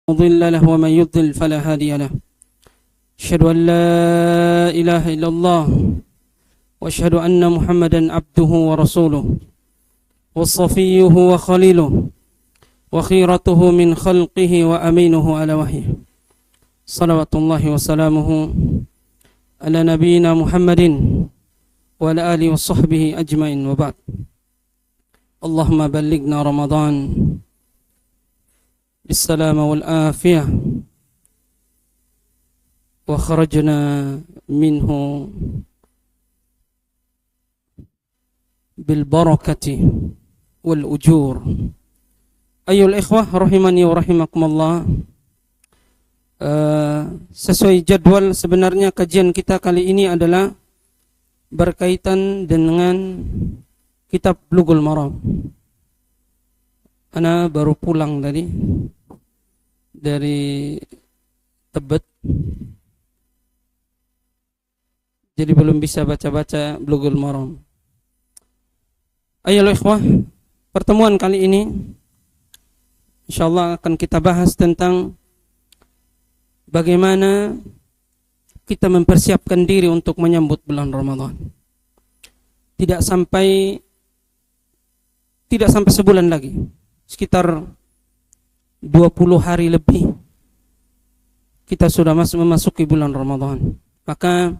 مضل له ومن يضلل فلا هادي له. أشهد أن لا إله إلا الله وأشهد أن محمدا عبده ورسوله وصفيه وخليله وخيرته من خلقه وأمينه على وحيه صلوات الله وسلامه على نبينا محمد وعلى آله وصحبه أجمعين وبعد. اللهم بلغنا رمضان بالسلامة والعافية وخرجنا منه بالبركة والأجور. أيها الإخوة rahimani wa rahimakumullah. Sesuai jadwal, sebenarnya kajian kita kali ini adalah berkaitan dengan kitab Bulughul Maram. Ana baru pulang tadi dari Tebet, jadi belum bisa baca-baca Bulughul Maram. Ayolah ikhwah, pertemuan kali ini insyaallah akan kita bahas tentang bagaimana kita mempersiapkan diri untuk menyambut bulan Ramadan. Tidak sampai sebulan lagi, sekitar 20 hari lebih kita sudah memasuki bulan Ramadan. Maka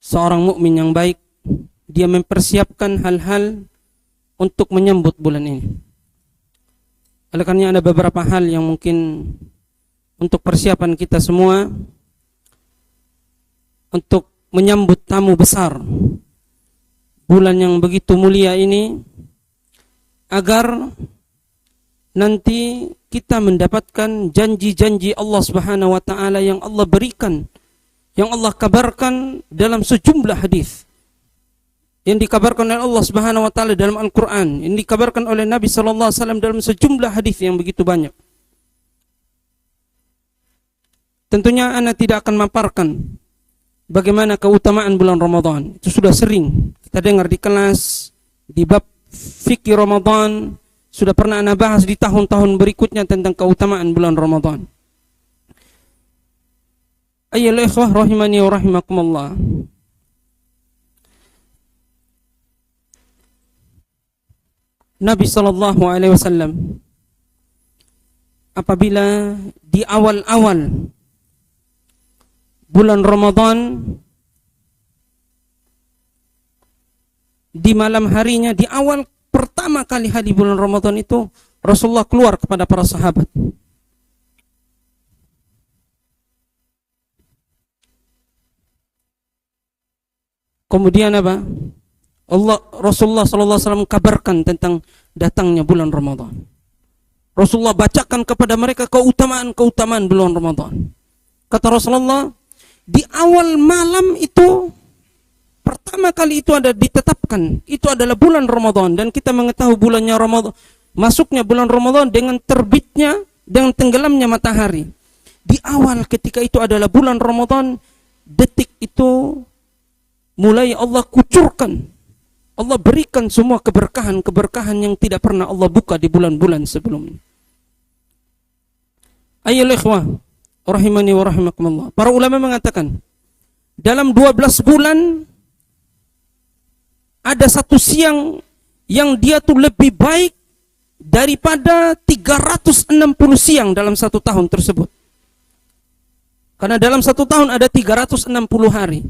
seorang mukmin yang baik, dia mempersiapkan hal-hal untuk menyambut bulan ini. Oleh karena ada beberapa hal yang mungkin untuk persiapan kita semua untuk menyambut tamu besar bulan yang begitu mulia ini, agar nanti kita mendapatkan janji-janji Allah Subhanahu wa taala yang Allah berikan, yang Allah kabarkan dalam sejumlah hadis, yang dikabarkan oleh Allah Subhanahu wa taala dalam Al-Qur'an, yang dikabarkan oleh Nabi sallallahu alaihi wasallam dalam sejumlah hadis yang begitu banyak. Tentunya ana tidak akan memaparkan bagaimana keutamaan bulan Ramadan. Itu sudah sering kita dengar di kelas, di bab fikih Ramadan, sudah pernah ana bahas di tahun-tahun berikutnya tentang keutamaan bulan Ramadan. Ayolah ikhwah rahimani wa rahimakumullah. Nabi sallallahu alaihi wasallam apabila di awal-awal bulan Ramadan, di malam harinya, di awal pertama kali hari bulan Ramadan itu, Rasulullah keluar kepada para sahabat. Kemudian apa? Rasulullah sallallahu alaihi wasallam kabarkan tentang datangnya bulan Ramadan. Rasulullah bacakan kepada mereka keutamaan-keutamaan bulan Ramadan. Kata Rasulullah, di awal malam itu pertama kali itu ada ditetapkan, itu adalah bulan Ramadan, dan kita mengetahui bulannya Ramadan, masuknya bulan Ramadan dengan terbitnya, dengan tenggelamnya matahari. Di awal ketika itu adalah bulan Ramadan, detik itu mulai Allah kucurkan, Allah berikan semua keberkahan-keberkahan yang tidak pernah Allah buka di bulan-bulan sebelumnya. Ayolah ikhwah rahimani wa rahimakumullah. Para ulama mengatakan, dalam 12 bulan ada satu siang yang dia tuh lebih baik daripada 360 siang dalam satu tahun tersebut. Karena dalam satu tahun ada 360 hari.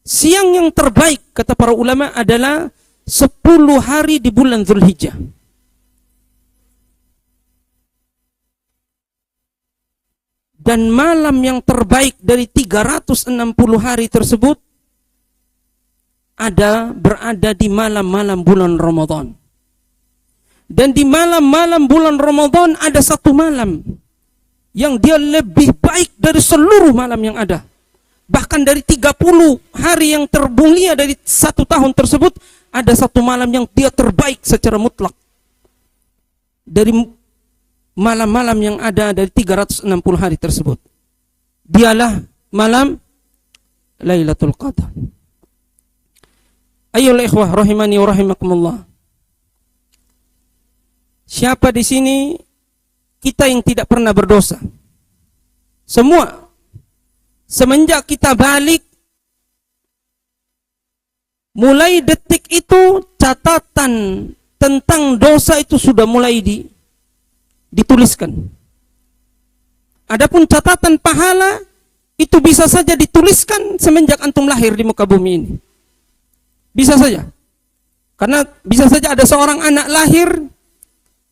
Siang yang terbaik kata para ulama adalah 10 hari di bulan Dzulhijjah. Dan malam yang terbaik dari 360 hari tersebut berada di malam-malam bulan Ramadan. Dan di malam-malam bulan Ramadan ada satu malam yang dia lebih baik dari seluruh malam yang ada. Bahkan dari 30 hari yang termulia dari satu tahun tersebut, ada satu malam yang dia terbaik secara mutlak dari malam-malam yang ada dari 360 hari tersebut. Dialah malam Lailatul Qadar. Ayolah ikhwah rahimani wa rahimakumullah. Siapa di sini kita yang tidak pernah berdosa? Semua. Semenjak kita balik, mulai detik itu catatan tentang dosa itu sudah mulai dituliskan. Adapun catatan pahala itu bisa saja dituliskan semenjak antum lahir di muka bumi ini. Bisa saja. Karena bisa saja ada seorang anak lahir,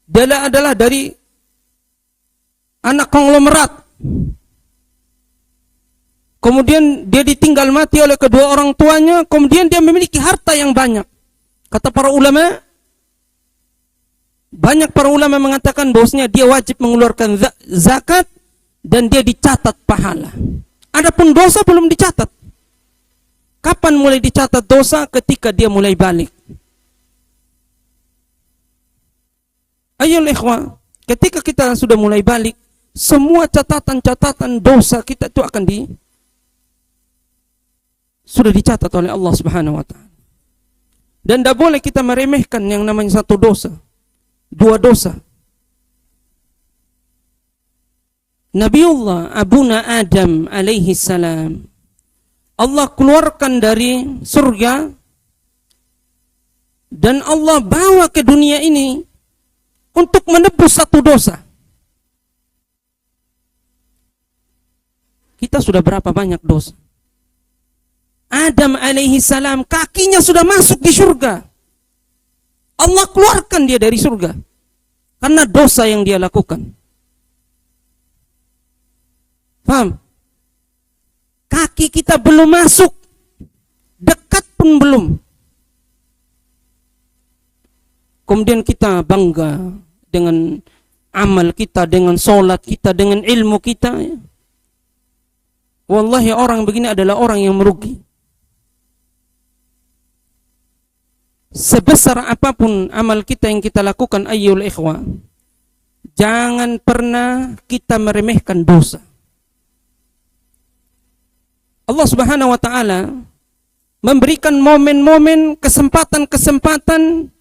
dia adalah dari anak konglomerat. Kemudian dia ditinggal mati oleh kedua orang tuanya, kemudian dia memiliki harta yang banyak. Kata para ulama, banyak para ulama mengatakan bahwasanya dia wajib mengeluarkan zakat dan dia dicatat pahala. Adapun dosa belum dicatat. Kapan mulai dicatat dosa? Ketika dia mulai balik. Ayo ikhwah, ketika kita sudah mulai balik, semua catatan-catatan dosa kita itu akan sudah dicatat oleh Allah Subhanahu wa taala. Dan tidak boleh kita meremehkan yang namanya satu dosa, dua dosa. Nabiullah Abuna Adam alaihi salam, Allah keluarkan dari surga dan Allah bawa ke dunia ini untuk menebus satu dosa. Kita sudah berapa banyak dosa? Adam alaihi salam kakinya sudah masuk di surga. Allah keluarkan dia dari surga karena dosa yang dia lakukan. Paham? Kaki kita belum masuk, dekat pun belum. Kemudian kita bangga dengan amal kita, dengan sholat kita, dengan ilmu kita. Wallahi orang begini adalah orang yang merugi. Sebesar apapun amal kita yang kita lakukan, ayyul ikhwah, jangan pernah kita meremehkan dosa. Allah Subhanahu wa taala memberikan momen-momen, kesempatan-kesempatan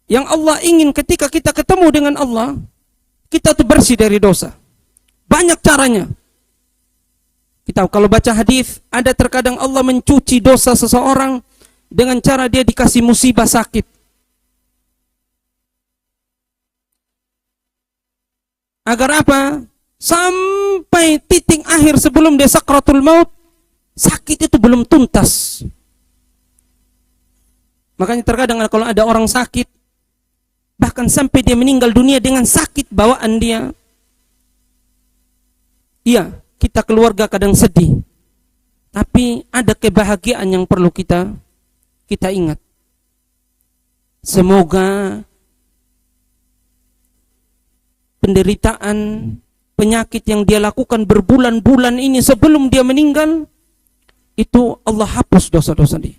yang Allah ingin ketika kita ketemu dengan Allah, kita tuh bersih dari dosa. Banyak caranya. Kita kalau baca hadis, ada terkadang Allah mencuci dosa seseorang dengan cara dia dikasih musibah sakit. Agar apa? Sampai titik akhir sebelum dia sakratul maut, sakit itu belum tuntas. Makanya terkadang kalau ada orang sakit, bahkan sampai dia meninggal dunia dengan sakit bawaan dia, iya, kita keluarga kadang sedih, tapi ada kebahagiaan yang perlu kita ingat. Semoga penderitaan, penyakit yang dia lakukan berbulan-bulan ini sebelum dia meninggal, itu Allah hapus dosa-dosa dia.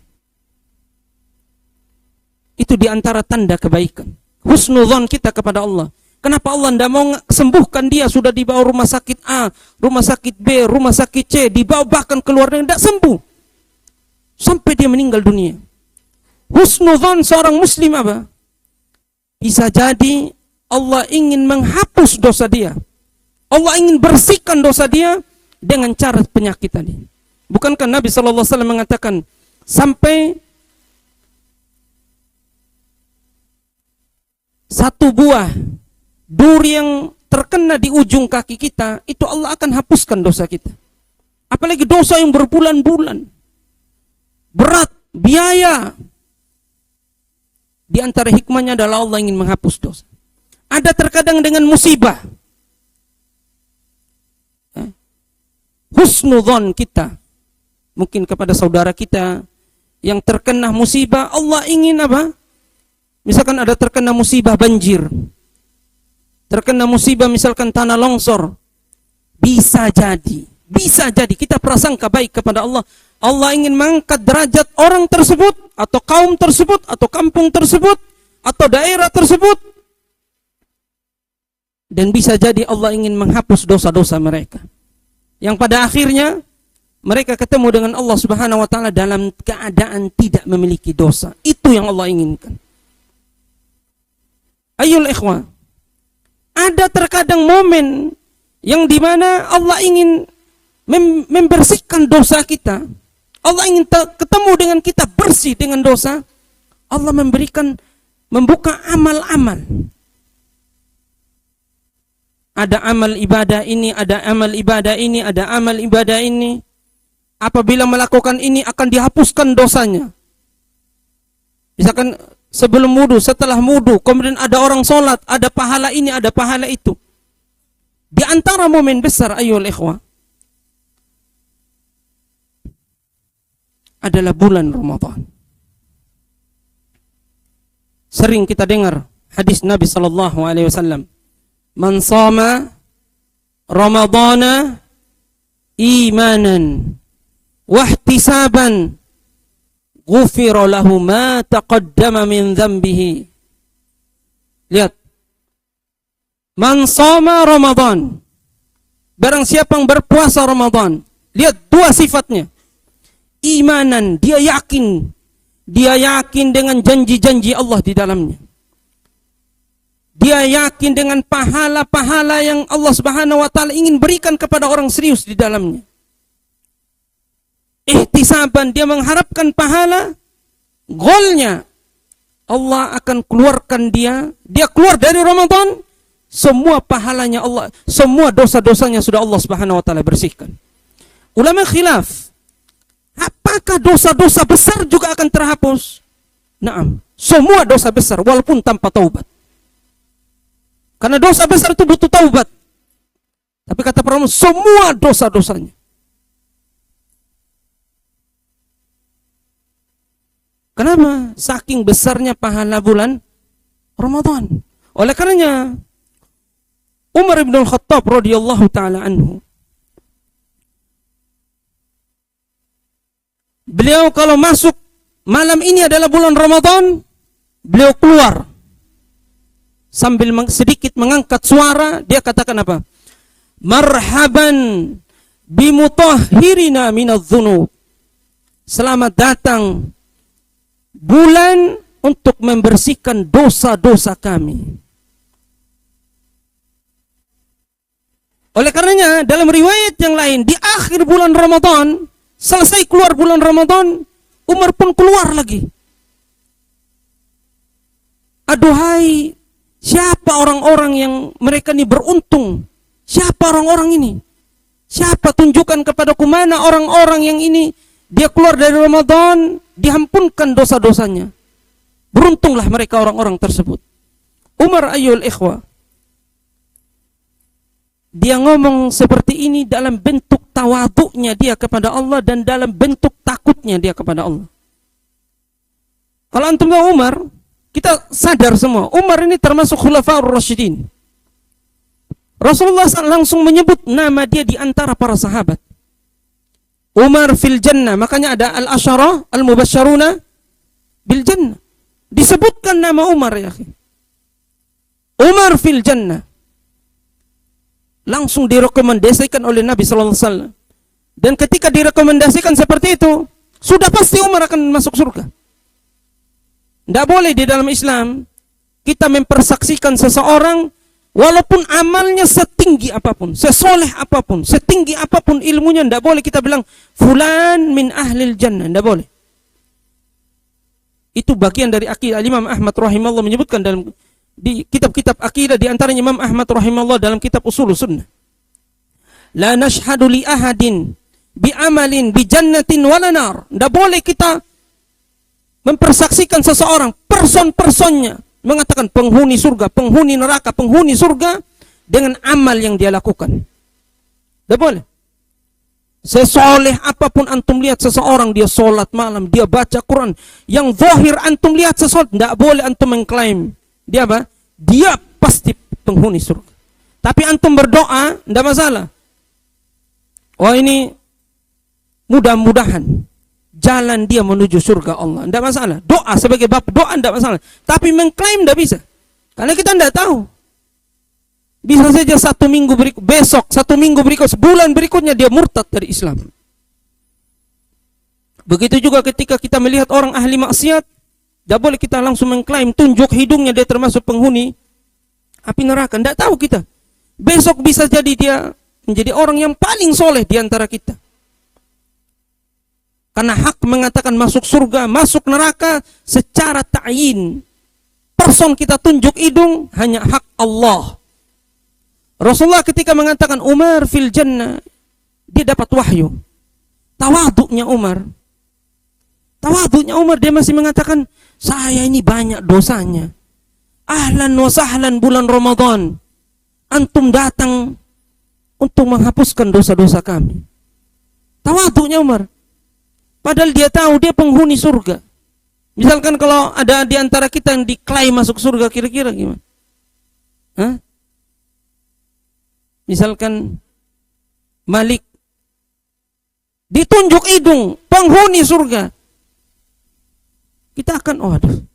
Itu diantara tanda kebaikan. Husnudzon kita kepada Allah. Kenapa Allah tidak mau sembuhkan dia? Sudah dibawa rumah sakit A, rumah sakit B, rumah sakit C, dibawa bahkan keluar dan tidak sembuh sampai dia meninggal dunia. Husnudzon seorang muslim apa? Bisa jadi Allah ingin menghapus dosa dia. Allah ingin bersihkan dosa dia dengan cara penyakit tadi. Bukankah Nabi SAW mengatakan sampai satu buah duri yang terkena di ujung kaki kita, itu Allah akan hapuskan dosa kita. Apalagi dosa yang berbulan-bulan, berat, biaya. Di antara hikmahnya adalah Allah ingin menghapus dosa. Ada terkadang dengan musibah, husnudzon kita mungkin kepada saudara kita yang terkena musibah, Allah ingin apa? Misalkan ada terkena musibah banjir, terkena musibah misalkan tanah longsor, bisa jadi kita prasangka baik kepada Allah. Allah ingin mengangkat derajat orang tersebut, atau kaum tersebut, atau kampung tersebut, atau daerah tersebut, dan bisa jadi Allah ingin menghapus dosa-dosa mereka, yang pada akhirnya mereka ketemu dengan Allah Subhanahu wa taala dalam keadaan tidak memiliki dosa. Itu yang Allah inginkan. Ayol ikhwah, ada terkadang momen yang dimana Allah ingin membersihkan dosa kita. Allah ingin ketemu dengan kita bersih dengan dosa. Allah membuka amal-amal. Ada amal ibadah ini, ada amal ibadah ini, ada amal ibadah ini. Apabila melakukan ini akan dihapuskan dosanya. Misalkan sebelum wudu, setelah wudu, kemudian ada orang sholat, ada pahala ini, ada pahala itu. Di antara momen besar ayyuhal ikhwah adalah bulan Ramadan. Sering kita dengar hadis Nabi sallallahu alaihi wasallam, "Man shama Ramadana imanan wa ihtisaban ghufira lahu ma taqaddama min dhanbihi." Lihat. Man shama Ramadan. Barang siapa yang berpuasa Ramadan, lihat dua sifatnya. Imanan, dia yakin dengan janji-janji Allah di dalamnya. Dia yakin dengan pahala-pahala yang Allah Subhanahu wa taala ingin berikan kepada orang serius di dalamnya. Ihtisaban, dia mengharapkan pahala. Goalnya Allah akan keluarkan dia keluar dari Ramadan, semua pahalanya Allah, semua dosa-dosanya sudah Allah Subhanahu wa taala bersihkan. Ulama khilaf, apakah dosa-dosa besar juga akan terhapus? Naam, semua dosa besar walaupun tanpa taubat. Karena dosa besar itu butuh taubat. Tapi kata para ulama, semua dosa-dosanya. Kenapa? Saking besarnya pahala bulan Ramadan. Oleh karenanya Umar bin Khattab radhiyallahu taala anhu, beliau kalau masuk malam ini adalah bulan Ramadan, beliau keluar sambil sedikit mengangkat suara, dia katakan apa? Marhaban bimutahhirina minadz-dzunub. Selamat datang bulan untuk membersihkan dosa-dosa kami. Oleh karenanya dalam riwayat yang lain, di akhir bulan Ramadan, selesai keluar bulan Ramadan, Umar pun keluar lagi. Aduhai, siapa orang-orang yang mereka ini beruntung? Siapa orang-orang ini? Siapa tunjukkan kepadaku mana orang-orang yang ini dia keluar dari Ramadan, diampunkan dosa-dosanya. Beruntunglah mereka orang-orang tersebut. Umar ayyul ikhwah, dia ngomong seperti ini dalam bentuk tawaduknya dia kepada Allah dan dalam bentuk takutnya dia kepada Allah. Kalau antum tahu Umar, kita sadar semua, Umar ini termasuk khulafaur rasyidin. Rasulullah langsung menyebut nama dia di antara para sahabat. Umar fil jannah, makanya ada al-asyarah al-mubasysyaruna bil jannah. Disebutkan nama Umar ya akhi. Umar fil jannah. Langsung direkomendasikan oleh Nabi sallallahu alaihi wasallam. Dan ketika direkomendasikan seperti itu, sudah pasti Umar akan masuk surga. Tidak boleh di dalam Islam kita mempersaksikan seseorang walaupun amalnya setinggi apapun, sesoleh apapun, setinggi apapun ilmunya, tidak boleh kita bilang fulan min ahlil jannah, tidak boleh. Itu bagian dari akidah. Imam Ahmad rahimahullah menyebutkan dalam di kitab-kitab akidah, di antaranya Imam Ahmad rahimahullah dalam kitab Ushul Sunnah, la nashhadu li ahadin bi amalin bi jannatin wala nar. Tidak boleh kita mempersaksikan seseorang person-personnya mengatakan penghuni surga, penghuni neraka, penghuni surga dengan amal yang dia lakukan. Tidak boleh. Sesoleh apapun antum lihat seseorang, dia sholat malam, dia baca Quran, yang zahir antum lihat sesuatu, tidak boleh antum mengklaim dia apa? Dia pasti penghuni surga. Tapi antum berdoa, tidak masalah. Oh ini mudah-mudahan jalan dia menuju surga Allah, tidak masalah. Doa sebagai bab doa tidak masalah. Tapi mengklaim tidak bisa, karena kita tidak tahu. Bisa saja satu minggu berikut, besok, satu minggu berikut, sebulan berikutnya dia murtad dari Islam. Begitu juga ketika kita melihat orang ahli maksiat, tidak boleh kita langsung mengklaim, tunjuk hidungnya dia termasuk penghuni api neraka. Tidak tahu kita. Besok bisa jadi dia menjadi orang yang paling soleh di antara kita. Karena hak mengatakan masuk surga, masuk neraka secara ta'yin. Person kita tunjuk hidung hanya hak Allah. Rasulullah ketika mengatakan Umar fil jannah, dia dapat wahyu. Tawaduknya Umar. Tawaduknya Umar, dia masih mengatakan, saya ini banyak dosanya. Ahlan wa sahlan bulan Ramadan. Antum datang untuk menghapuskan dosa-dosa kami. Tawaduknya Umar. Padahal dia tahu dia penghuni surga. Misalkan kalau ada di antara kita yang diklaim masuk surga, kira-kira gimana? Hah? Misalkan Malik ditunjuk hidung penghuni surga, kita akan, oh aduh,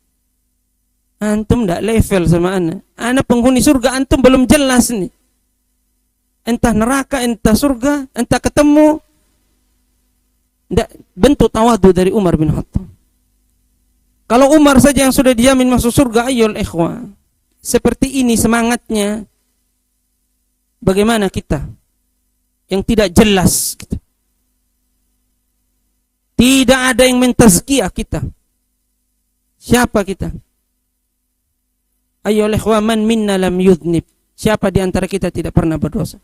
antum tidak level sama ana penghuni surga, antum belum jelas nih, entah neraka, entah surga, entah ketemu. Tidak, bentuk tawadu dari Umar bin Khattab. Kalau Umar saja yang sudah dijamin masuk surga, ayyul ikhwah, seperti ini semangatnya, bagaimana kita yang tidak jelas gitu. Tidak ada yang mentazkiyah kita. Siapa kita? Ayyul ikhwah, man minna lam yudhnib. Siapa di antara kita tidak pernah berdosa?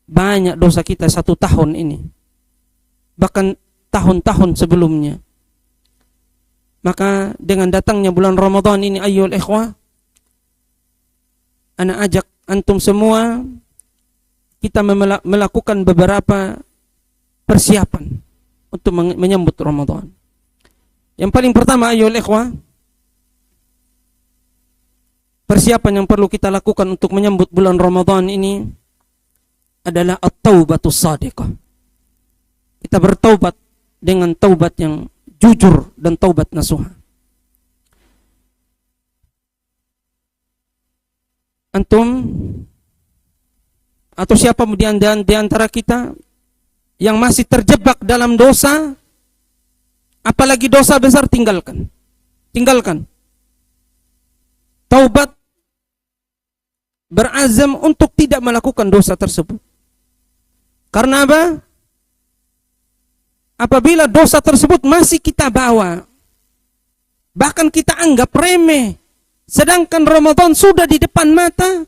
Banyak dosa kita 1 tahun ini, bahkan tahun-tahun sebelumnya. Maka dengan datangnya bulan Ramadan ini, ayyul ikhwah, ana ajak antum semua kita melakukan beberapa persiapan untuk menyambut Ramadan. Yang paling pertama, ayyul ikhwah, persiapan yang perlu kita lakukan untuk menyambut bulan Ramadan ini adalah at-taubatus shadiqah. Kita bertaubat dengan taubat yang jujur dan taubat nasuha. Antum atau siapa di antara kita yang masih terjebak dalam dosa, apalagi dosa besar, tinggalkan. Taubat, berazam untuk tidak melakukan dosa tersebut. Karena apa? Apabila dosa tersebut masih kita bawa, bahkan kita anggap remeh, sedangkan Ramadan sudah di depan mata,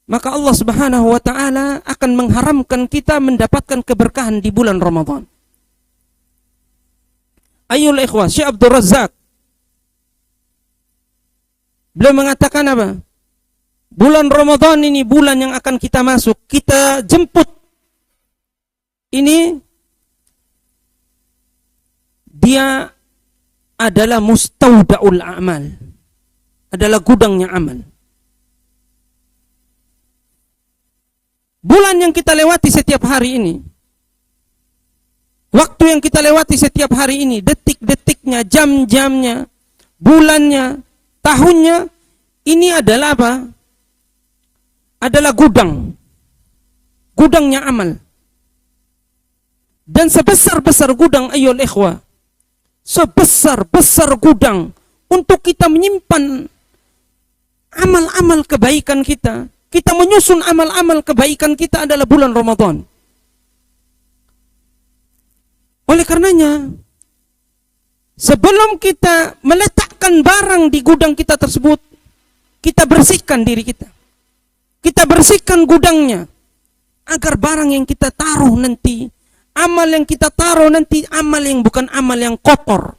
maka Allah Subhanahu wa ta'ala akan mengharamkan kita mendapatkan keberkahan di bulan Ramadan. Ayyul ikhwah, Syekh Abdul Razak, beliau mengatakan apa? Bulan Ramadan ini bulan yang akan kita masuk, kita jemput. Ini dia adalah mustaudaul amal, adalah gudangnya amal. Bulan yang kita lewati setiap hari ini, waktu yang kita lewati setiap hari ini, detik-detiknya, jam-jamnya, bulannya, tahunnya, ini adalah apa? Adalah gudangnya amal. Dan sebesar-besar gudang, ayyul ikhwah, sebesar-besar gudang untuk kita menyimpan amal-amal kebaikan kita, kita menyusun amal-amal kebaikan kita adalah bulan Ramadan. Oleh karenanya, sebelum kita meletakkan barang di gudang kita tersebut, kita bersihkan diri kita. Kita bersihkan gudangnya, agar barang yang kita taruh nanti, amal yang kita taruh nanti, amal yang bukan amal yang kotor.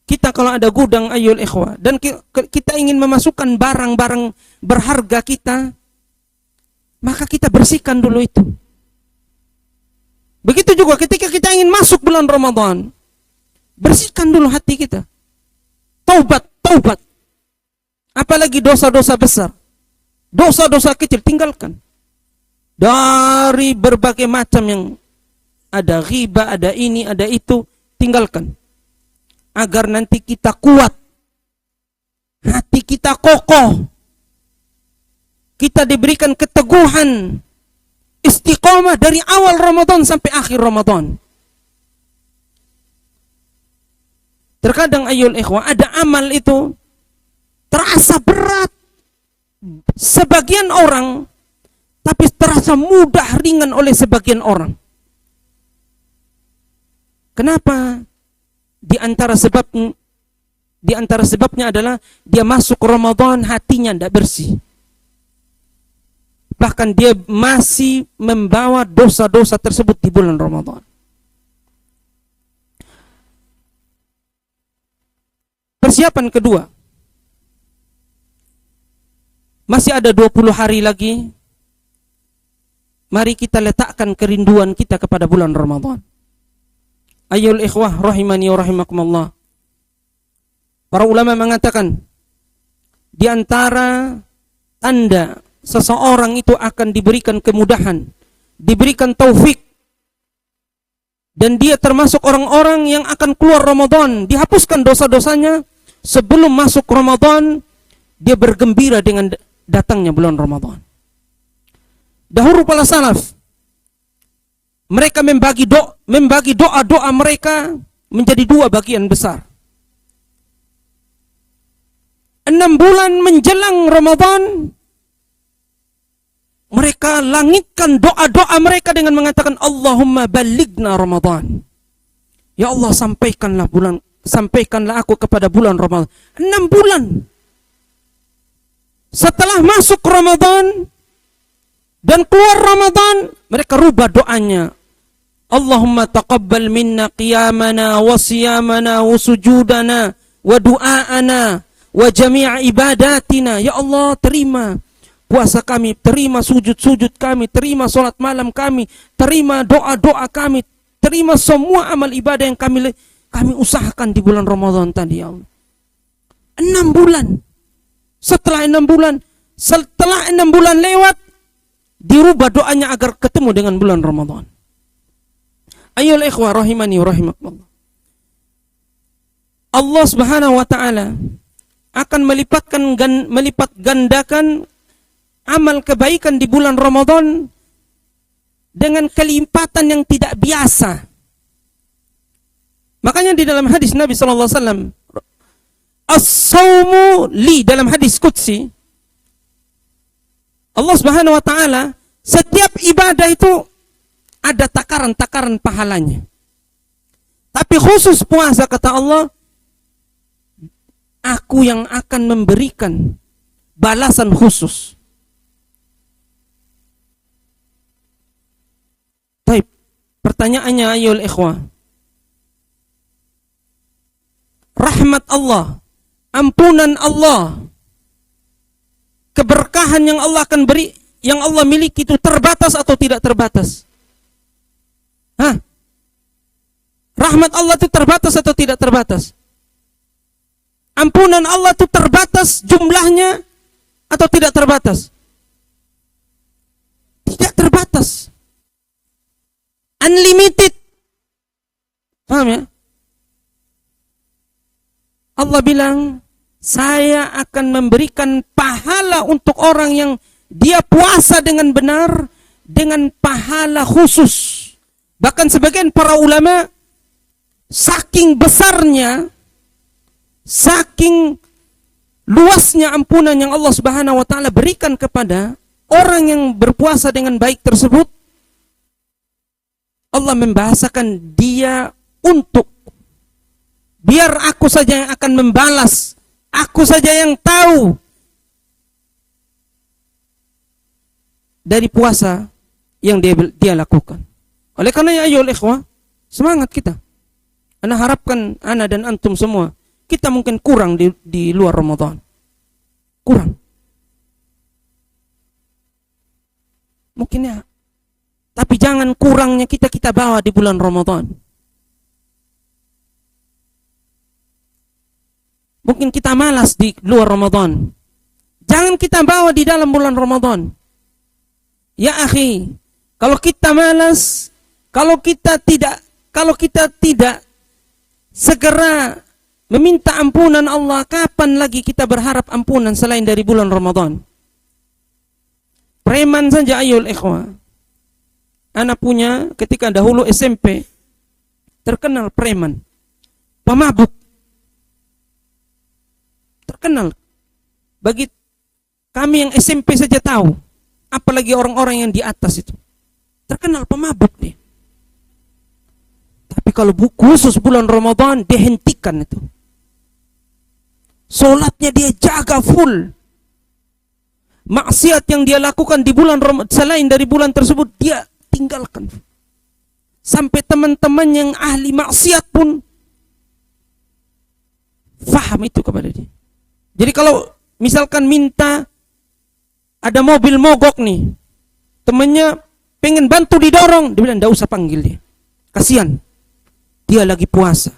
Kita kalau ada gudang, ayyul ikhwah, dan kita ingin memasukkan barang-barang berharga kita, maka kita bersihkan dulu itu. Begitu juga ketika kita ingin masuk bulan Ramadan, bersihkan dulu hati kita. Taubat. Apalagi dosa-dosa besar. Dosa-dosa kecil tinggalkan. Dari berbagai macam yang ada ghibah, ada ini, ada itu, tinggalkan. Agar nanti kita kuat, hati kita kokoh, kita diberikan keteguhan, istiqomah dari awal Ramadan sampai akhir Ramadan. Terkadang ayol ikhwah, ada amal itu terasa berat sebagian orang, tapi terasa mudah, ringan oleh sebagian orang. Kenapa? Di antara sebabnya adalah dia masuk Ramadan hatinya tidak bersih. Bahkan dia masih membawa dosa-dosa tersebut di bulan Ramadan. Persiapan kedua. Masih ada 20 hari lagi. Mari kita letakkan kerinduan kita kepada bulan Ramadan. Ayyul ikhwah rahimani wa rahimakumullah. Para ulama mengatakan, di antara tanda seseorang itu akan diberikan kemudahan, diberikan taufik, dan dia termasuk orang-orang yang akan keluar Ramadan, dihapuskan dosa-dosanya sebelum masuk Ramadan, dia bergembira dengan datangnya bulan Ramadan. Dahulu para salaf, mereka membagi doa-doa mereka menjadi dua bagian besar. 6 bulan menjelang Ramadan, mereka langitkan doa-doa mereka dengan mengatakan, Allahumma balighna Ramadan. Ya Allah, sampaikanlah aku kepada bulan Ramadan. 6 bulan. Setelah masuk Ramadan dan keluar Ramadan, mereka rubah doanya. Allahumma taqabbal minna qiyamana wa siyamana wa sujudana wa du'aana wa jami'a ibadatina. Ya Allah, terima puasa kami, terima sujud-sujud kami, terima salat malam kami, terima doa-doa kami, terima semua amal ibadah yang kami usahakan di bulan Ramadan tadi, ya Allah. 6 bulan. Setelah 6 bulan lewat, dirubah doanya agar ketemu dengan bulan Ramadan. Ayyul ikhwah rahimani wa rahimakumullah. Allah Subhanahu wa taala akan melipat gandakan amal kebaikan di bulan Ramadan dengan kelimpatan yang tidak biasa. Makanya di dalam hadis Nabi sallallahu alaihi wasallam, as-saumu li, dalam hadis qudsi, Allah Subhanahu wa taala, setiap ibadah itu ada takaran-takaran pahalanya. Tapi khusus puasa, kata Allah, aku yang akan memberikan balasan khusus. Baik, pertanyaannya ayol ikhwah, rahmat Allah, ampunan Allah, keberkahan yang Allah akan beri, yang Allah miliki itu terbatas atau tidak terbatas? Rahmat Allah itu terbatas atau tidak terbatas? Ampunan Allah itu terbatas jumlahnya atau tidak terbatas? Tidak terbatas. Unlimited. Paham ya? Allah bilang, saya akan memberikan pahala untuk orang yang dia puasa dengan benar, dengan pahala khusus. Bahkan sebagian para ulama, saking besarnya, saking luasnya ampunan yang Allah Subhanahu wa taala berikan kepada orang yang berpuasa dengan baik tersebut, Allah membahasakan dia untuk, biar aku saja yang akan membalas, aku saja yang tahu dari puasa yang dia lakukan. Oleh karena ya ayyuhal ikhwah, semangat kita. Ana harapkan ana dan antum semua, kita mungkin kurang di luar Ramadan. Kurang. Mungkin ya. Tapi jangan kurangnya kita bawa di bulan Ramadan. Mungkin kita malas di luar Ramadan. Jangan kita bawa di dalam bulan Ramadan. Ya akhi, kalau kita malas, kalau kita tidak segera meminta ampunan Allah, kapan lagi kita berharap ampunan selain dari bulan Ramadan? Preman saja ayol ikhwah. Anak punya ketika dahulu SMP, terkenal preman, pemabuk, terkenal. Bagi kami yang SMP saja tahu, apalagi orang-orang yang di atas itu. Terkenal pemabuk dia. Tapi kalau khusus bulan Ramadan, dia hentikan itu. Solatnya dia jaga full. Maksiat yang dia lakukan di bulan Ramadan, selain dari bulan tersebut, dia tinggalkan. Sampai teman-teman yang ahli maksiat pun faham itu kepada dia. Jadi kalau misalkan minta, ada mobil mogok nih, temannya pengen bantu didorong, dia bilang enggak usah panggil dia. Kasihan. Dia lagi puasa.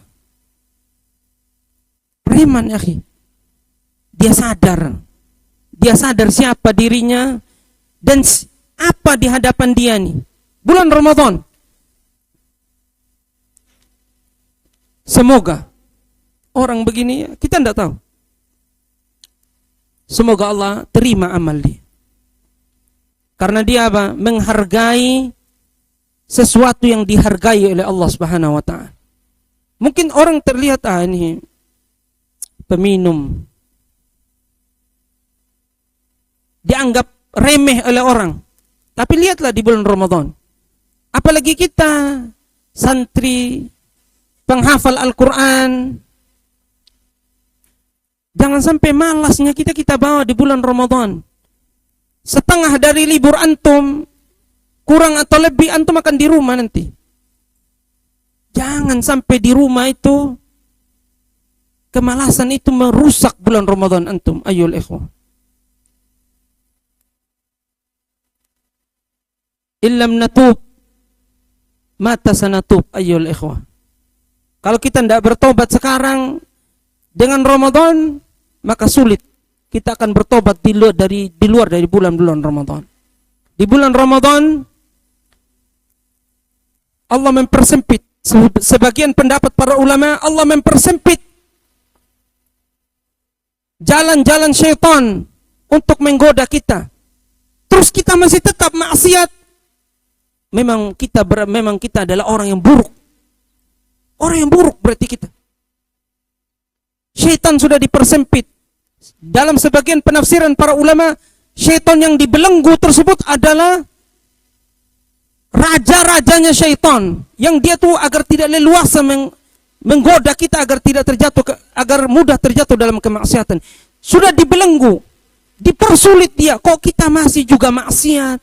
Preman, akhi. Dia sadar. Dia sadar siapa dirinya dan apa di hadapan dia nih. Bulan Ramadan. Semoga orang begini, kita tidak tahu. Semoga Allah terima amal dia. Karena dia apa? Menghargai sesuatu yang dihargai oleh Allah Subhanahu wa taala. Mungkin orang terlihat ini peminum, dianggap remeh oleh orang. Tapi lihatlah di bulan Ramadan. Apalagi kita santri, penghafal Al-Quran. Jangan sampai malasnya kita bawa di bulan Ramadan. Setengah dari libur antum, kurang atau lebih antum akan di rumah nanti. Jangan sampai di rumah itu kemalasan itu merusak bulan Ramadan antum. Ayyul ikhwah. Illam natub mata sanatub ayyul ikhwah. Kalau kita tidak bertobat sekarang dengan Ramadan, maka sulit kita akan bertobat di luar dari bulan-bulan Ramadan. Di bulan Ramadan Allah mempersempit. Sebagian pendapat para ulama, Allah mempersempit jalan-jalan syaitan untuk menggoda kita. Terus kita masih tetap maksiat. Memang kita adalah orang yang buruk. Orang yang buruk berarti kita. Syaitan sudah dipersempit. Dalam sebagian penafsiran para ulama, syaitan yang dibelenggu tersebut adalah raja-rajanya syaitan, yang dia tuh agar tidak leluasa menggoda kita agar mudah terjatuh dalam kemaksiatan. Sudah dibelenggu, dipersulit dia. Kok kita masih juga maksiat?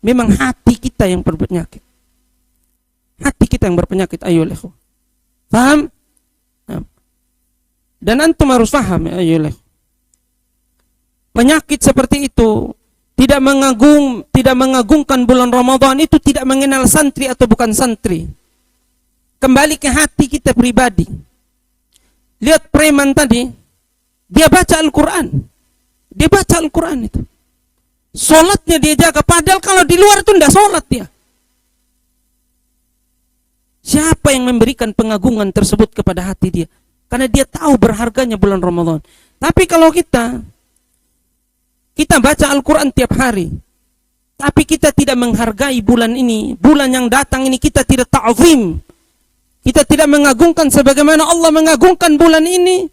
Memang hati kita yang berpenyakit. Hati kita yang berpenyakit. Ayo leho. Paham? Dan antum harus paham ya, ayo leho. Penyakit seperti itu tidak mengagungkan bulan Ramadan, itu tidak mengenal santri atau bukan santri. Kembali ke hati kita pribadi. Lihat preman tadi, dia baca Al-Quran. Dia baca Al-Quran itu. Solatnya dia jaga, padahal kalau di luar itu tidak solat dia. Siapa yang memberikan pengagungan tersebut kepada hati dia? Karena dia tahu berharganya bulan Ramadan. Tapi kalau kita baca Al-Quran tiap hari, tapi kita tidak menghargai bulan ini, bulan yang datang ini kita tidak ta'zim, kita tidak mengagungkan sebagaimana Allah mengagungkan bulan ini,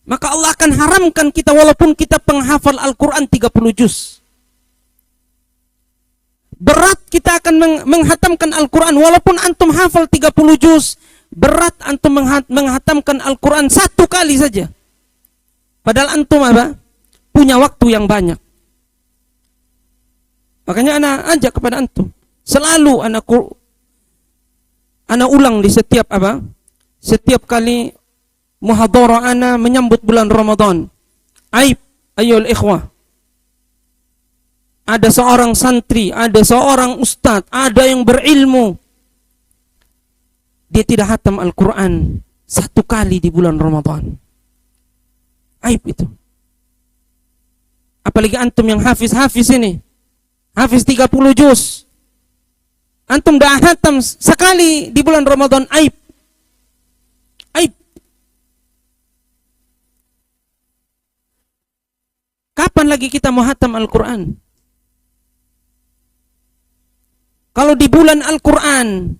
maka Allah akan haramkan kita walaupun kita penghafal Al-Quran 30 juz. Berat kita akan menghatamkan Al-Quran walaupun antum hafal 30 juz. Berat antum menghatamkan Al-Quran 1 kali saja. Padahal antum apa? Punya waktu yang banyak. Makanya anak ajak kepada antum, selalu anak ulang di setiap kali muhadharah ana menyambut bulan Ramadan. Ayyul ikhwah. Ada seorang santri, ada seorang ustadz, ada yang berilmu. Dia tidak hatam Al-Quran 1 kali di bulan Ramadan. Aib itu. Apalagi antum yang hafiz ini. Hafiz 30 juz. Antum dah hatam sekali di bulan Ramadan, aib. Aib. Kapan lagi kita mau hatam Al-Quran? Kalau di bulan Al-Quran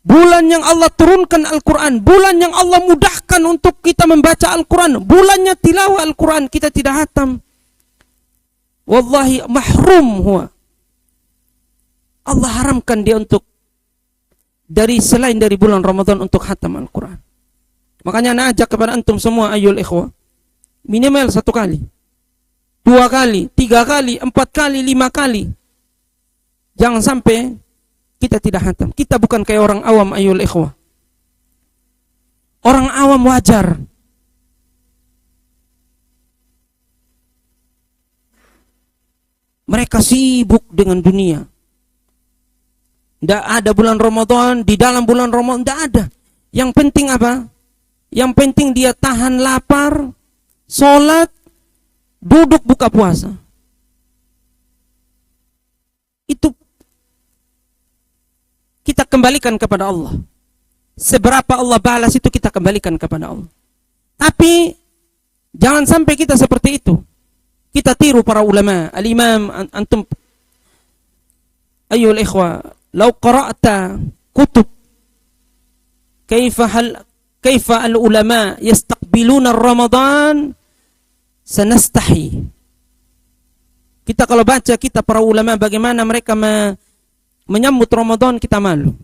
bulan yang Allah turunkan Al-Quran, bulan yang Allah mudahkan untuk kita membaca Al-Quran, bulannya tilawah Al-Quran, kita tidak hatam. Wallahi mahrum huwa. Allah haramkan dia untuk selain dari bulan Ramadan untuk hatam Al-Quran. Makanya ana ajak kepada antum semua ayyul ikhwah, minimal 1 kali, 2 kali, 3 kali, 4 kali, 5 kali. Jangan sampai kita tidak hatam. Kita bukan kayak orang awam ayyul ikhwah. Orang awam wajar. Mereka sibuk dengan dunia. Tidak ada bulan Ramadan, di dalam bulan Ramadan tidak ada. Yang penting apa? Yang penting dia tahan lapar, sholat, duduk buka puasa. Itu kita kembalikan kepada Allah. Seberapa Allah balas itu kita kembalikan kepada Allah. Tapi jangan sampai kita seperti itu. Kita tiru para ulama. Al-Imam antum ayyuhal ikhwah, law qara'ta kutub kaifa al-ulama yastaqbiluna Ramadan sanastahi. Kita kalau baca kita para ulama bagaimana mereka menyambut Ramadan, kita malu.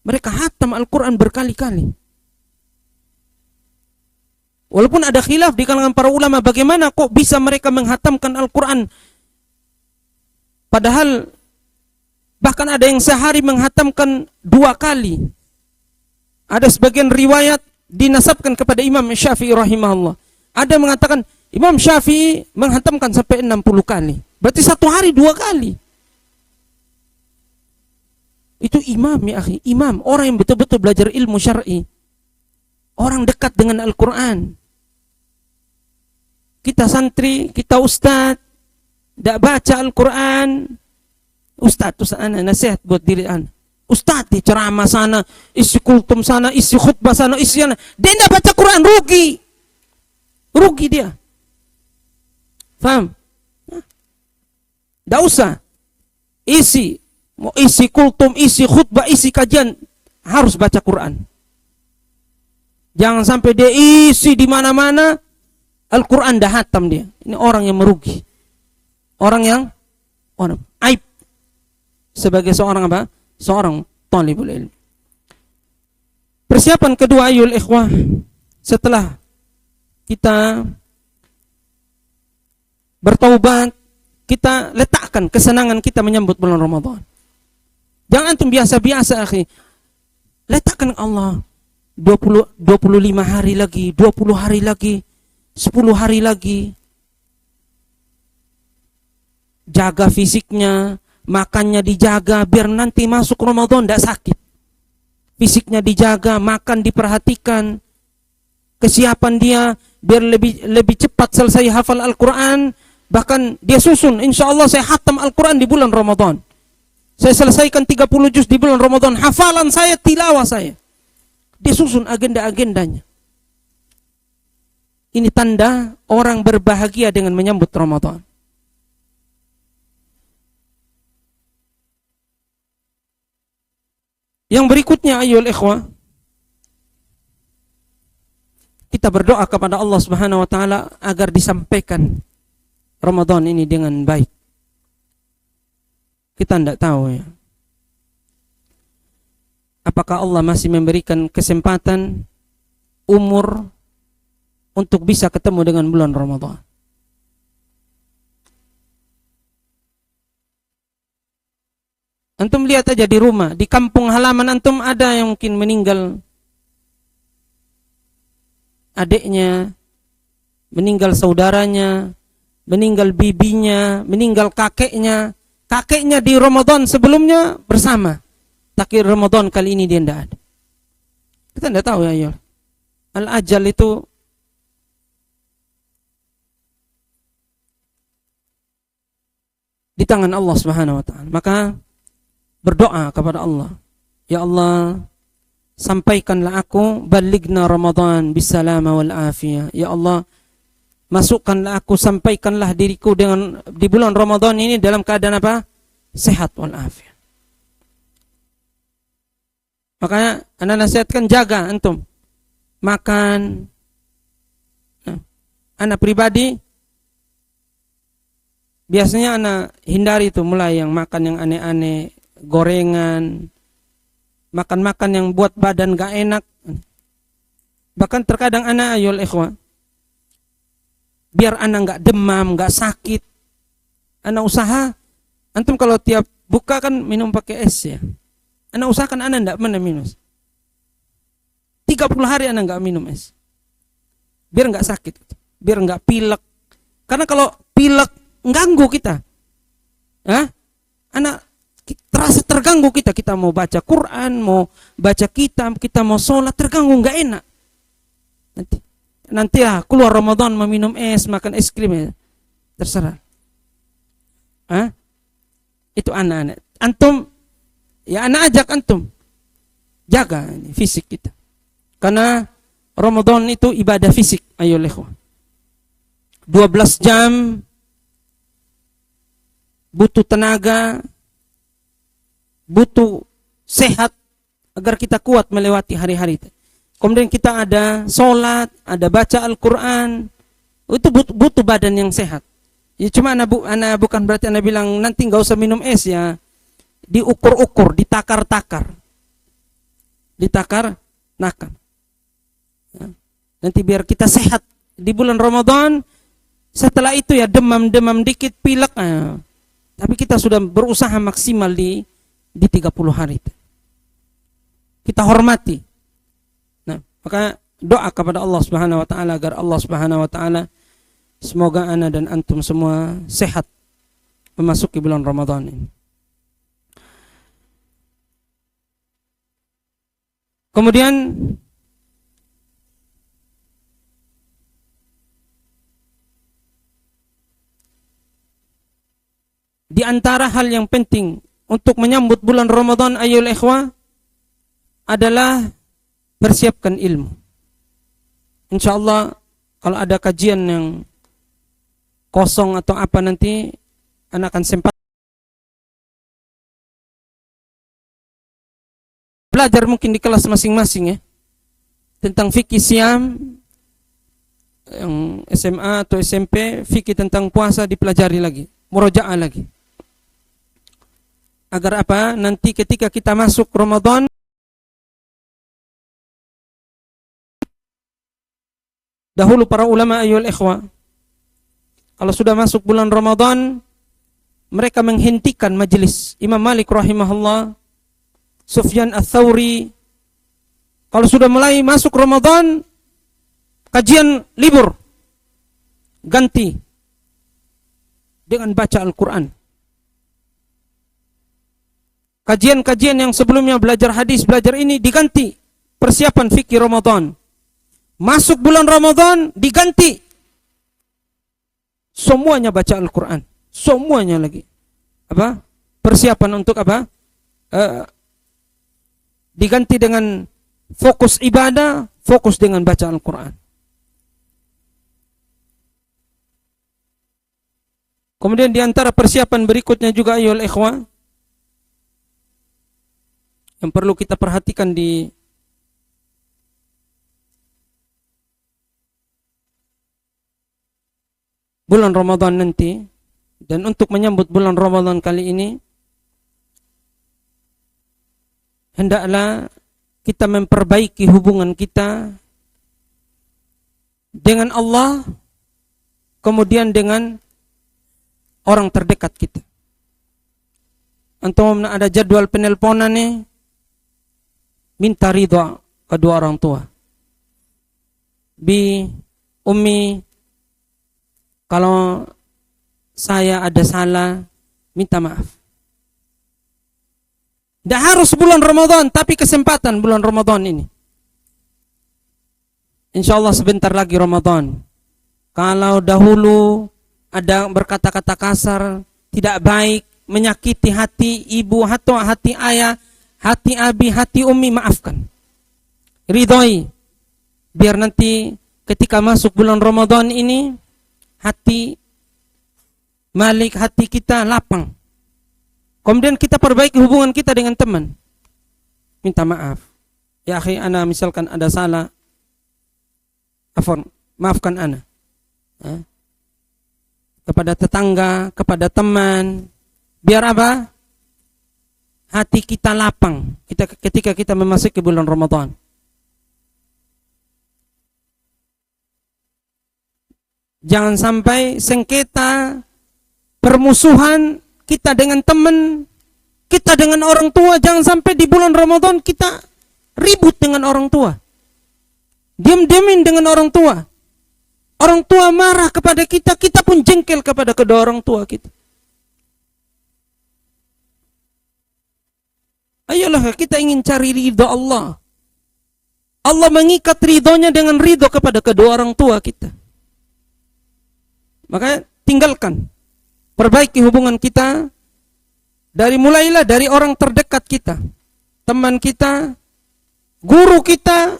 Mereka hatam Al-Quran berkali-kali. Walaupun ada khilaf di kalangan para ulama bagaimana kok bisa mereka menghatamkan Al-Quran, padahal bahkan ada yang sehari menghatamkan 2 kali. Ada sebagian riwayat dinasabkan kepada Imam Syafi'i rahimahullah. Ada yang mengatakan Imam Syafi'i menghatamkan sampai 60 kali. Berarti 1 hari 2 kali. Itu imam ya akhi, imam, orang yang betul-betul belajar ilmu syar'i. Orang dekat dengan Al-Quran. Kita santri, kita ustad, tidak baca Al-Quran. Ustad ana nasihat buat diri ana. Ustad di ceramah sana, isi kultum sana, isi khutbah sana, isi sana. Dia tidak baca Quran, rugi. Rugi dia. Faham? Tidak usah. Mau isi kultum, isi khutbah, isi kajian, harus baca Quran. Jangan sampai dia isi di mana-mana, Al-Quran dah hatam dia. Ini orang yang merugi. Orang aib sebagai seorang apa? Seorang talibul ilmi. Persiapan kedua ayyul ikhwah, setelah kita bertaubat, kita letakkan kesenangan kita menyambut bulan Ramadan. Jangan antum biasa-biasa akhi. Letakkan Allah 25 hari lagi, 20 hari lagi, 10 hari lagi. Jaga fisiknya, makannya dijaga biar nanti masuk Ramadan tidak sakit. Fisiknya dijaga, makan diperhatikan, kesiapan dia biar lebih cepat selesai hafal Al-Quran. Bahkan dia susun, insya Allah saya hatam Al-Quran di bulan Ramadan. Saya selesaikan 30 juz di bulan Ramadan. Hafalan saya, tilawah saya. Dia susun agenda-agendanya. Ini tanda orang berbahagia dengan menyambut Ramadan. Yang berikutnya ayyuhal ikhwah, kita berdoa kepada Allah Subhanahu wa taala agar disampaikan Ramadan ini dengan baik. Kita tidak tahu ya. Apakah Allah masih memberikan kesempatan umur untuk bisa ketemu dengan bulan Ramadan? Antum lihat aja di rumah, di kampung halaman antum ada yang mungkin meninggal adiknya, meninggal saudaranya, meninggal bibinya, meninggal kakeknya. Kakeknya di Ramadan sebelumnya bersama, tapi Ramadan kali ini dia tidak ada. Kita tidak tahu ya. Al-ajal itu di tangan Allah Subhanahu wa taala. Maka berdoa kepada Allah, ya Allah, sampaikanlah aku, balighna Ramadan bisalama wal afiyah. Ya Allah, masukkanlah aku, sampaikanlah diriku dengan di bulan Ramadan ini dalam keadaan apa? Sehat wal afiyah. Makanya ana nasihatkan jaga antum makan. Nah, ana pribadi biasanya ana hindari itu mulai yang makan yang aneh-aneh, gorengan, makan-makan yang buat badan gak enak. Bahkan terkadang ana ayol ikhwah, biar ana gak demam, gak sakit, ana usaha antum kalau tiap buka kan minum pakai es ya. Ana usahakan ana ndak pernah minum. 30 hari ana nggak minum es. Biar nggak sakit, biar nggak pilek. Karena kalau pilek ganggu kita. Ana terasa terganggu kita. Kita mau baca Quran, mau baca kitab, kita mau sholat, terganggu, nggak enak. Nanti lah keluar Ramadan meminum es, makan es krim ya. Terserah. Itu anak-anak. Antum ya anak ajak antum jaga ini fisik kita. Karena Ramadan itu ibadah fisik, ayo ikhwah. 12 jam butuh tenaga, butuh sehat agar kita kuat melewati hari-hari itu. Kemudian kita ada sholat, ada baca Al-Quran, itu butuh badan yang sehat. Ya cuma anak bukan berarti anak bilang nanti nggak usah minum es ya. Diukur-ukur, ditakar-takar. Ditakar-nakar. Ya. Nanti biar kita sehat di bulan Ramadan. Setelah itu ya demam-demam dikit, pilek. Tapi kita sudah berusaha maksimal di 30 hari itu. Kita hormati. Nah, maka doa kepada Allah Subhanahu wa taala agar Allah Subhanahu wa taala semoga ana dan antum semua sehat memasuki bulan Ramadan ini. Kemudian di antara hal yang penting untuk menyambut bulan Ramadan ayyul ikhwah adalah persiapkan ilmu. Insyaallah kalau ada kajian yang kosong atau apa nanti anak akan sempat belajar mungkin di kelas masing-masing ya tentang fikih siam yang SMA atau SMP, fikih tentang puasa dipelajari lagi, murojaah lagi. Agar apa? Nanti ketika kita masuk Ramadan dahulu para ulama ayyul ikhwah kalau sudah masuk bulan Ramadan mereka menghentikan majelis. Imam Malik rahimahullah, Sufyan Ats-Tsauri, kalau sudah mulai masuk Ramadan, kajian libur, ganti dengan baca Al-Quran. Kajian-kajian yang sebelumnya belajar hadis, belajar ini diganti, persiapan fikih Ramadan. Masuk bulan Ramadan, diganti, semuanya baca Al-Quran, semuanya lagi. Apa? Persiapan untuk apa? Diganti dengan fokus ibadah, fokus dengan baca Al-Quran. Kemudian di antara persiapan berikutnya juga ayyuhal ikhwah yang perlu kita perhatikan di bulan Ramadan nanti dan untuk menyambut bulan Ramadan kali ini hendaklah kita memperbaiki hubungan kita dengan Allah, kemudian dengan orang terdekat kita. Antum ada jadwal penelponan nih, minta ridha kedua orang tua. Bi, Umi, kalau saya ada salah, minta maaf. Tidak harus bulan Ramadan, tapi kesempatan bulan Ramadan ini. Insya Allah sebentar lagi Ramadan. Kalau dahulu ada berkata-kata kasar, tidak baik, menyakiti hati ibu atau hati ayah, hati abi, hati umi, maafkan. Ridhoi. Biar nanti ketika masuk bulan Ramadan ini, hati Malik, hati kita lapang. Kemudian kita perbaiki hubungan kita dengan teman. Minta maaf. Ya akhi, ana misalkan ada salah, afwan, maafkan ana. Kepada tetangga, kepada teman, biar apa? Hati kita lapang ketika kita memasuki bulan Ramadan. Jangan sampai sengketa, permusuhan kita dengan teman, kita dengan orang tua, jangan sampai di bulan Ramadan kita ribut dengan orang tua. Diam-diamin dengan orang tua. Orang tua marah kepada kita, kita pun jengkel kepada kedua orang tua kita. Ayolah kita ingin cari ridho Allah. Allah mengikat ridhonya dengan ridho kepada kedua orang tua kita. Maka tinggalkan, perbaiki hubungan kita mulailah dari orang terdekat kita, teman kita, guru kita,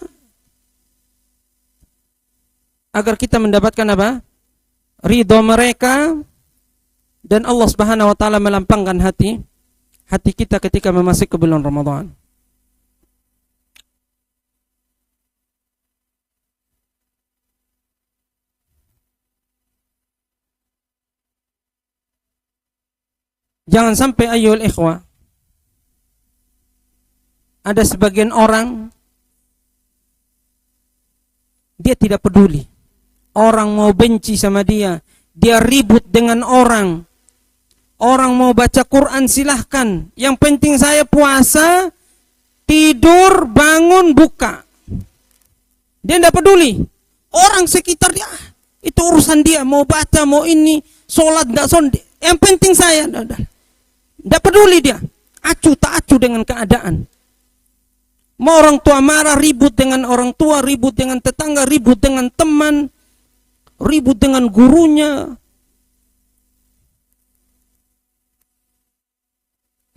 agar kita mendapatkan apa? Ridho mereka, dan Allah Subhanahu wa taala melampangkan hati kita ketika memasuki bulan Ramadan. Jangan sampai ayyuhal ikhwah, ada sebagian orang dia tidak peduli. Orang mau benci sama dia ribut dengan orang. Orang mau baca Quran silahkan. Yang penting saya puasa, tidur, bangun, buka. Dia tidak peduli. Orang sekitar dia, itu urusan dia. Mau baca, mau ini, sholat, tidak sholat. Yang penting saya. Tidak peduli dia. Acuh tak acuh dengan keadaan. Mau orang tua marah, ribut dengan orang tua, ribut dengan tetangga, ribut dengan teman, ribut dengan gurunya.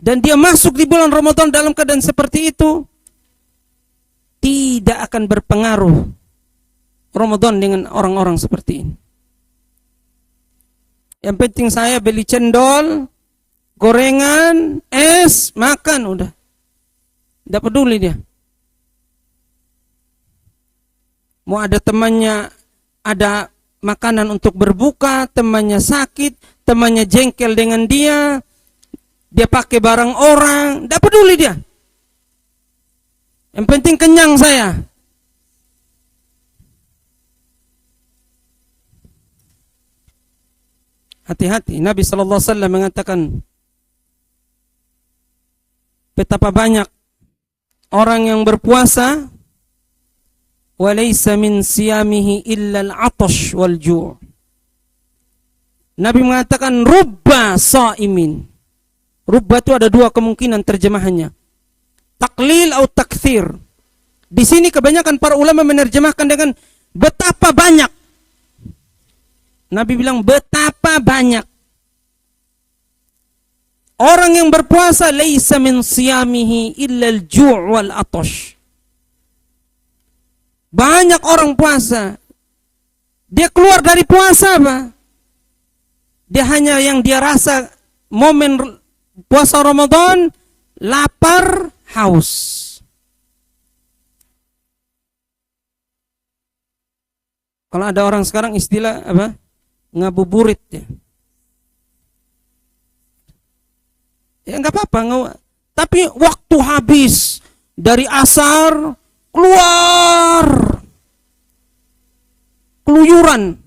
Dan dia masuk di bulan Ramadan dalam keadaan seperti itu, tidak akan berpengaruh Ramadan dengan orang-orang seperti ini. Yang penting saya beli cendol, gorengan, es, makan, udah. Tidak peduli dia. Mau ada temannya, ada makanan untuk berbuka, temannya sakit, temannya jengkel dengan dia pakai barang orang, tidak peduli dia. Yang penting kenyang saya. Hati-hati. Nabi SAW mengatakan, betapa banyak orang yang berpuasa, walaysa min siyamihi illa al-'atash wal ju'. Nabi mengatakan rubba sa'imin. Rubba itu ada dua kemungkinan terjemahannya. Taklil atau takthir. Di sini kebanyakan para ulama menerjemahkan dengan betapa banyak. Nabi bilang betapa banyak. Orang yang berpuasa laisa min siyamihi illa al-ju' wal 'atash. Banyak orang puasa. Dia keluar dari puasa apa? Dia hanya yang dia rasa momen puasa Ramadan, lapar, haus. Kalau ada orang sekarang istilah apa? Ngabuburit ya. Ya enggak apa-apa, tapi waktu habis dari asar keluar keluyuran.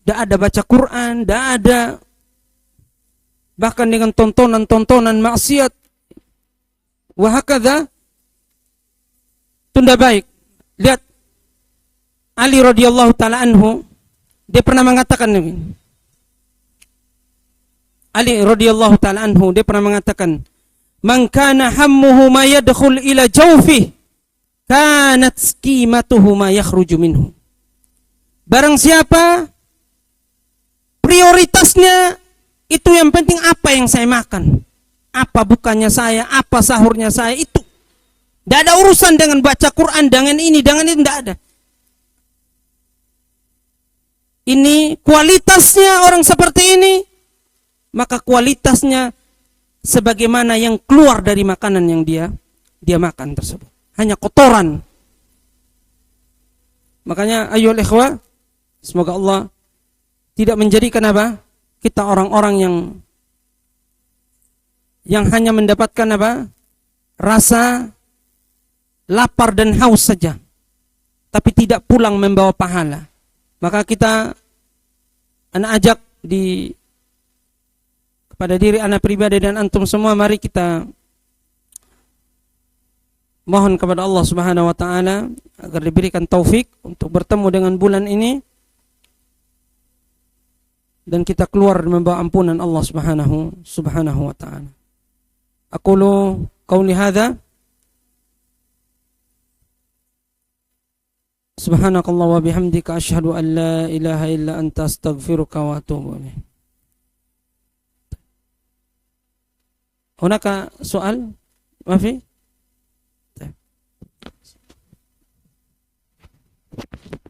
Tidak ada baca Quran, tidak ada, bahkan dengan tontonan-tontonan maksiat. Wahakadha, tunda baik. Lihat Ali radhiyallahu taala anhu, dia pernah mengatakan ini. Ali radhiyallahu taala anhu dia pernah mengatakan, "Man kana hammuhu ma yadkhul ila jawfi, kanat qimatuhu ma yakhruju minhu." Barang siapa prioritasnya itu yang penting apa yang saya makan, apa bukannya saya, apa sahurnya saya, itu. Tidak ada urusan dengan baca Quran, dengan ini, tidak ada. Ini kualitasnya orang seperti ini, maka kualitasnya sebagaimana yang keluar dari makanan yang dia makan tersebut. hanya kotoran. Makanya ayyuhal ikhwah, semoga Allah tidak menjadikan apa? Kita orang-orang yang hanya mendapatkan apa? Rasa lapar dan haus saja, tapi tidak pulang membawa pahala. Maka kita, anak ajak kepada diri anak pribadi dan antum semua, mari kita mohon kepada Allah Subhanahu wa taala agar diberikan taufik untuk bertemu dengan bulan ini dan kita keluar membawa ampunan Allah Subhanahu wa taala. Aqulu qauli hadza, subhanakallah wa bihamdika asyhadu an la ilaha illa anta astaghfiruka wa atubu ilaik. Hunaka soal? Mafi?